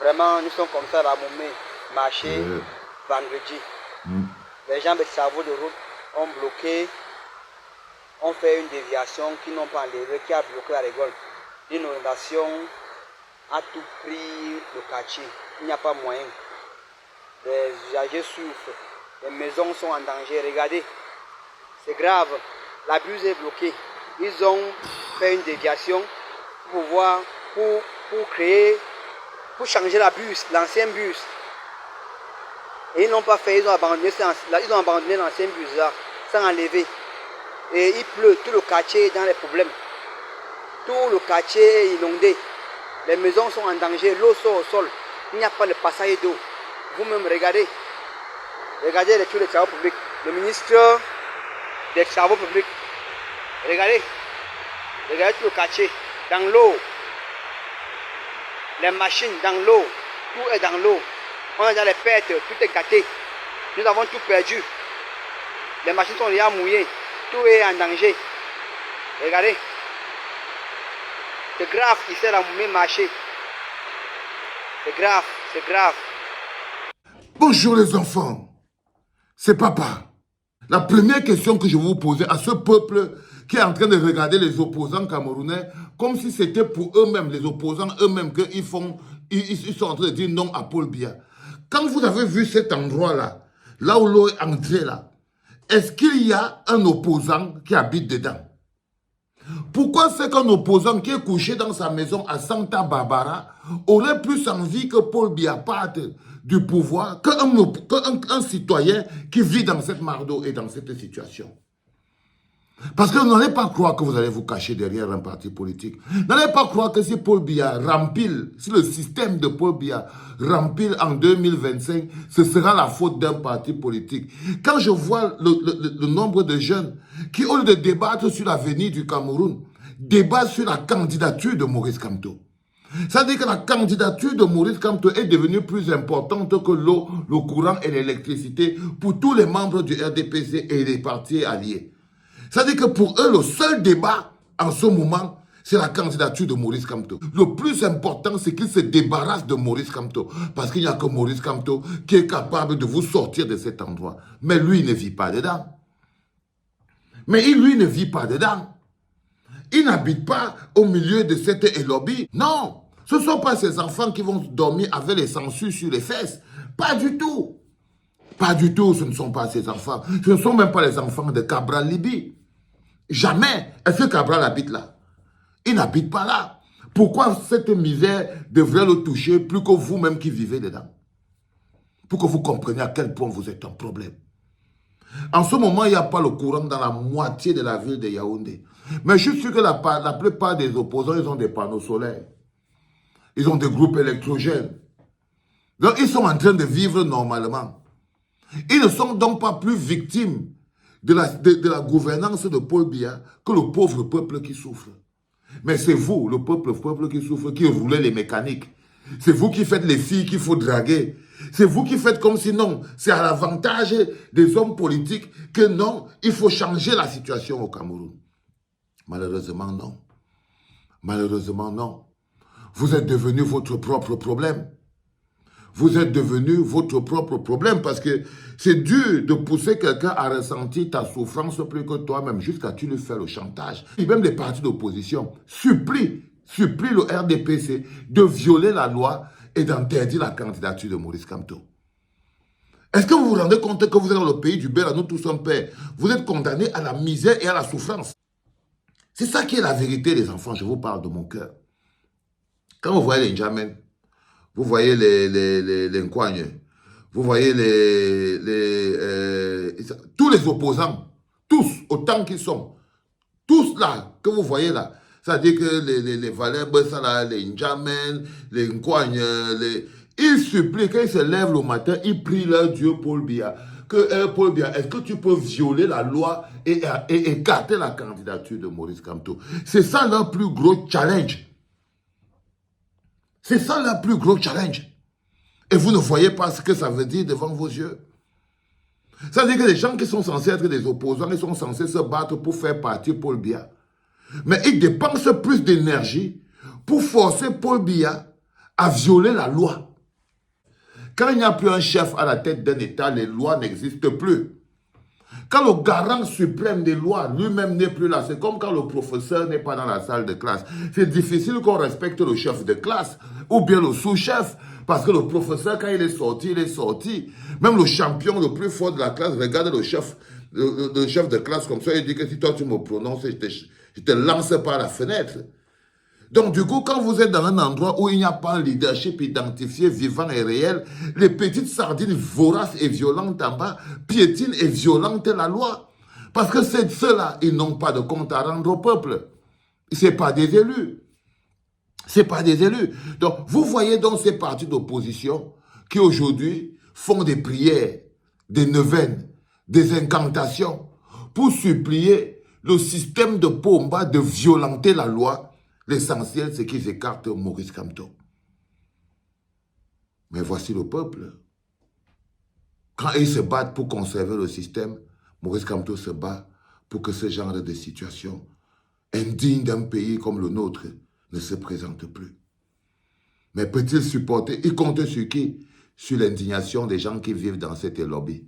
Vraiment, nous sommes comme ça à Moumé, marché vendredi. Les gens de cerveau de route ont bloqué, ont fait une déviation qui n'ont pas enlevé, qui a bloqué la rigole. L'inondation a tout pris le quartier. Il n'y a pas moyen. Les usagers souffrent. Les maisons sont en danger. Regardez, c'est grave. La buse est bloquée. Ils ont fait une déviation pour créer, pour changer la bus, l'ancien bus. Et ils n'ont pas fait, ils ont abandonné l'ancien bus là, sans enlever. Et il pleut, tout le quartier est dans les problèmes. Tout le quartier est inondé. Les maisons sont en danger, l'eau sort au sol. Il n'y a pas de passage d'eau. Vous-même regardez. Regardez tous les travaux publics. Le ministre des travaux publics. Regardez. Regardez tout le quartier. Dans l'eau. Les machines dans l'eau. Tout est dans l'eau. On a déjà les pertes. Tout est gâté. Nous avons tout perdu. Les machines sont déjà mouillées. Tout est en danger. Regardez. C'est grave ici à le même marché. C'est grave, c'est grave. Bonjour les enfants, c'est papa. La première question que je vais vous poser à ce peuple qui est en train de regarder les opposants camerounais comme si c'était pour eux-mêmes, les opposants eux-mêmes, qu'ils sont en train de dire non à Paul Biya. Quand vous avez vu cet endroit-là, là où l'eau est entrée là, est-ce qu'il y a un opposant qui habite dedans? Pourquoi c'est qu'un opposant qui est couché dans sa maison à Santa Barbara aurait plus envie que Paul Biya parte du pouvoir qu'un citoyen qui vit dans cette mardeau et dans cette situation? Parce que n'allez pas croire que vous allez vous cacher derrière un parti politique. N'allez pas croire que si Paul Biya rempile, si le système de Paul Biya rempile en 2025, ce sera la faute d'un parti politique. Quand je vois le nombre de jeunes qui, au lieu de débattre sur l'avenir du Cameroun, débattent sur la candidature de Maurice Kamto. Ça veut dire que la candidature de Maurice Kamto est devenue plus importante que l'eau, le courant et l'électricité pour tous les membres du RDPC et les partis alliés. C'est-à-dire que pour eux, le seul débat en ce moment, c'est la candidature de Maurice Kamto. Le plus important, c'est qu'ils se débarrassent de Maurice Kamto. Parce qu'il n'y a que Maurice Kamto qui est capable de vous sortir de cet endroit. Mais lui, il ne vit pas dedans. Lui ne vit pas dedans. Il n'habite pas au milieu de cette lobby. Non, ce ne sont pas ces enfants qui vont dormir avec les sangsues sur les fesses. Pas du tout. Pas du tout, ce ne sont pas ces enfants. Ce ne sont même pas les enfants de Cabral Libye. Jamais. Est-ce que Cabral habite là? Il n'habite pas là. Pourquoi cette misère devrait le toucher plus que vous-même qui vivez dedans? Pour que vous compreniez à quel point vous êtes un problème. En ce moment, il n'y a pas le courant dans la moitié de la ville de Yaoundé. Mais je suis sûr que la plupart des opposants, ils ont des panneaux solaires. Ils ont des groupes électrogènes. Donc, ils sont en train de vivre normalement. Ils ne sont donc pas plus victimes de la gouvernance de Paul Biya que le pauvre peuple qui souffre. Mais c'est vous, le peuple qui souffre, qui roulez les mécaniques. C'est vous qui faites les filles qu'il faut draguer. C'est vous qui faites comme si non, c'est à l'avantage des hommes politiques que non, il faut changer la situation au Cameroun. Malheureusement, non. Malheureusement, non. Vous êtes devenu votre propre problème. Vous êtes devenu votre propre problème parce que c'est dur de pousser quelqu'un à ressentir ta souffrance plus que toi-même jusqu'à tu lui fais le chantage. Et même les partis d'opposition supplient le RDPC de violer la loi et d'interdire la candidature de Maurice Kamto. Est-ce que vous vous rendez compte que vous êtes dans le pays du Béla, nous tous sommes pères? Vous êtes condamnés à la misère et à la souffrance. C'est ça qui est la vérité, les enfants. Je vous parle de mon cœur. Quand vous voyez les N'Djamène, vous voyez les Nkwagne, vous voyez tous les opposants, tous, autant qu'ils sont, tous là, que vous voyez là, c'est-à-dire que les Valais Bessala, les N'Djamène, les Nkwagne, ils supplient, quand ils se lèvent le matin, ils prient leur Dieu Paul Biya. Paul Biya, est-ce que tu peux violer la loi et écarter la candidature de Maurice Kamto? C'est ça leur plus gros challenge. C'est ça le plus gros challenge. Et vous ne voyez pas ce que ça veut dire devant vos yeux. Ça veut dire que les gens qui sont censés être des opposants, ils sont censés se battre pour faire partir Paul Biya. Mais ils dépensent plus d'énergie pour forcer Paul Biya à violer la loi. Quand il n'y a plus un chef à la tête d'un État, les lois n'existent plus. Quand le garant suprême des lois lui-même n'est plus là, c'est comme quand le professeur n'est pas dans la salle de classe. C'est difficile qu'on respecte le chef de classe ou bien le sous-chef. Parce que le professeur, quand il est sorti, il est sorti. Même le champion le plus fort de la classe regarde le chef de classe comme ça et dit que si toi tu me prononces, je te lance par la fenêtre. Donc du coup, quand vous êtes dans un endroit où il n'y a pas un leadership identifié, vivant et réel, les petites sardines voraces et violentes en bas piétinent et violentent la loi. Parce que ceux-là, ils n'ont pas de compte à rendre au peuple. Ce n'est pas des élus. Ce n'est pas des élus. Donc vous voyez donc ces partis d'opposition qui aujourd'hui font des prières, des neuvaines, des incantations pour supplier le système de Pomba de violenter la loi. L'essentiel, c'est qu'ils écartent Maurice Kamto. Mais voici le peuple. Quand ils se battent pour conserver le système, Maurice Kamto se bat pour que ce genre de situation indigne d'un pays comme le nôtre ne se présente plus. Mais peut-il supporter? Il compte sur qui? Sur l'indignation des gens qui vivent dans cette lobby.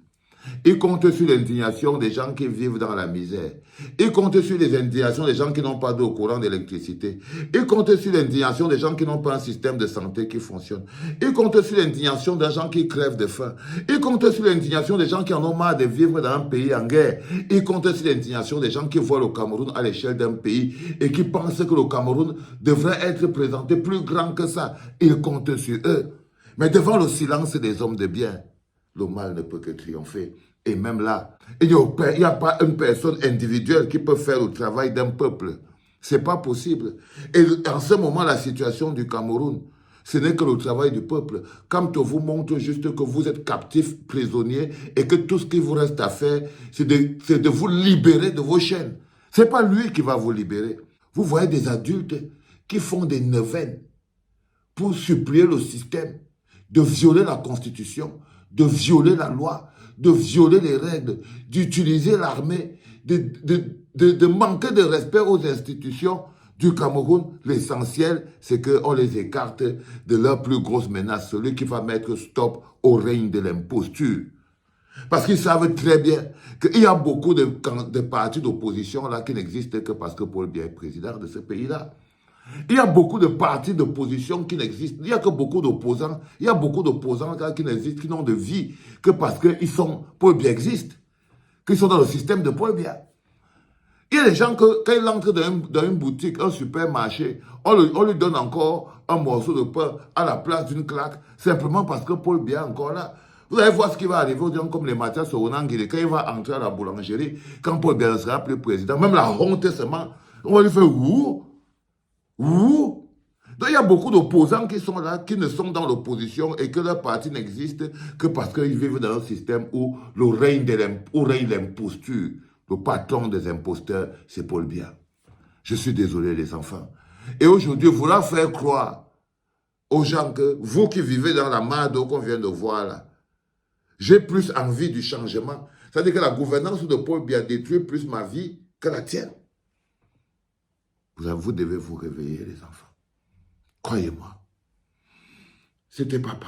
Il compte sur l'indignation des gens qui vivent dans la misère. Il compte sur les indignations des gens qui n'ont pas d'eau courant d'électricité. Il compte sur l'indignation des gens qui n'ont pas un système de santé qui fonctionne. Il compte sur l'indignation des gens qui crèvent de faim. Il compte sur l'indignation des gens qui en ont marre de vivre dans un pays en guerre. Il compte sur l'indignation des gens qui voient le Cameroun à l'échelle d'un pays et qui pensent que le Cameroun devrait être présenté plus grand que ça. Il compte sur eux. Mais devant le silence des hommes de bien, le mal ne peut que triompher. Et même là, il n'y a pas une personne individuelle qui peut faire le travail d'un peuple. Ce n'est pas possible. Et en ce moment, la situation du Cameroun, ce n'est que le travail du peuple. Quand on vous montre juste que vous êtes captifs, prisonniers, et que tout ce qu'il vous reste à faire, c'est de vous libérer de vos chaînes. Ce n'est pas lui qui va vous libérer. Vous voyez des adultes qui font des neuvaines pour supplier le système de violer la Constitution, de violer la loi, de violer les règles, d'utiliser l'armée, de manquer de respect aux institutions du Cameroun. L'essentiel, c'est qu'on les écarte de leur plus grosse menace, celui qui va mettre stop au règne de l'imposture. Parce qu'ils savent très bien qu'il y a beaucoup de partis d'opposition là qui n'existent que parce que Paul Biya est président de ce pays-là. Il y a beaucoup de partis d'opposition qui n'existent. Il n'y a que beaucoup d'opposants. Il y a beaucoup d'opposants qui n'existent, qui n'ont de vie que parce que Paul Biya existe, qu'ils sont dans le système de Paul Biya. Il y a des gens que, quand ils entrent dans une boutique, un supermarché, on lui donne encore un morceau de pain à la place d'une claque, simplement parce que Paul Biya est encore là. Vous allez voir ce qui va arriver aux gens comme les Mathias Sorunangile, quand il va entrer à la boulangerie, quand Paul Biya ne sera plus président, même la honte seulement, on va lui faire ouh. Ouh. Donc il y a beaucoup d'opposants qui sont là, qui ne sont dans l'opposition et que leur parti n'existe que parce qu'ils vivent dans un système où règne l'imposture. Le patron des imposteurs, c'est Paul Biya. Je suis désolé les enfants. Et aujourd'hui, vouloir faire croire aux gens que vous qui vivez dans la marde qu'on vient de voir là, j'ai plus envie du changement. C'est-à-dire que la gouvernance de Paul Biya détruit plus ma vie que la tienne. Vous devez vous réveiller, les enfants. Croyez-moi. C'était papa.